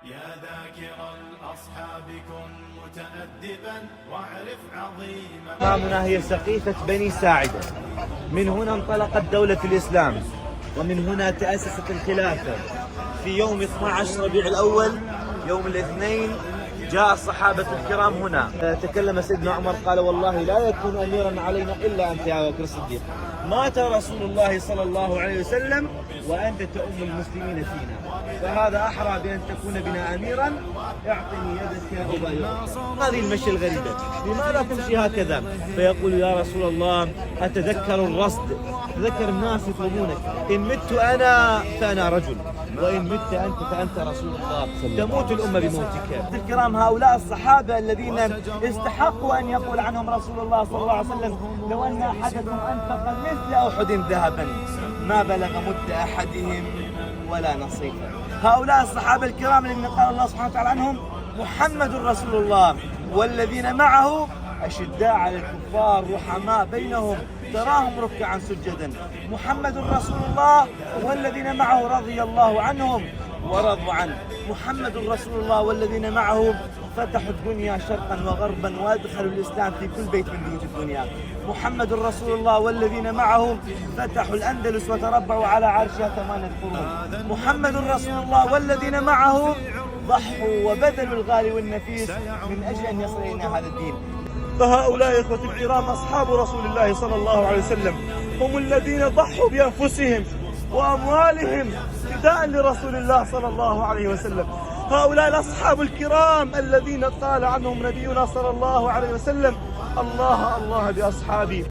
يا ذاكر الأصحاب كن متأدبا واعرف عظيم. أمامنا هي سقيفة بني ساعدة. من هنا انطلقت دولة الإسلام، ومن هنا تأسست الخلافة. في يوم 12 ربيع الأول يوم الاثنين جاء الصحابة الكرام هنا. تكلم سيدنا عمر قال: والله لا يكون أميرا علينا إلا أنت يا أبا بكر الصديق. مات رسول الله صلى الله عليه وسلم وأنت تؤم المسلمين فينا، فهذا أحرى بأن تكون بنا أميرا. اعطني يدك يا أبا بكر. هذه المشي الغريبة، لماذا تمشي هكذا؟ فيقول: يا رسول الله أتذكر الرصد، أتذكر الناس يطلبونك، إن مت أنا فأنا رجل، وإن مت أنت فأنت رسول الله، تموت الأمة بموتك. الكرام، هؤلاء الصحابة الذين استحقوا أن يقول عنهم رسول الله صلى الله عليه وسلم: لو أن أحدكم أنفق مثل أحد ذهبا ما بلغ مد أحدهم ولا نصيفا. هؤلاء الصحابة الكرام الذين قال الله سبحانه وتعالى عنهم: محمد رسول الله والذين معه أشداء على الكفار رحماء بينهم تراهم ركعا سجدا. محمد رسول الله والذين معه رضي الله عنهم ورضوا عنه. محمد رسول الله والذين معه فتحوا الدنيا شرقا وغربا وادخلوا الإسلام في كل بيت من بيوت الدنيا. محمد رسول الله والذين معه فتحوا الأندلس وتربعوا على عرشها 8 قرون. محمد رسول الله والذين معه ضحوا وبذلوا الغالي والنفيس من أجل أن يصل إلينا هذا الدين. فهؤلاء إخوة الكرام أصحاب رسول الله صلى الله عليه وسلم هم الذين ضحوا بأنفسهم وأموالهم فداء لرسول الله صلى الله عليه وسلم. هؤلاء الأصحاب الكرام الذين قال عنهم نبينا صلى الله عليه وسلم: الله الله بأصحابي.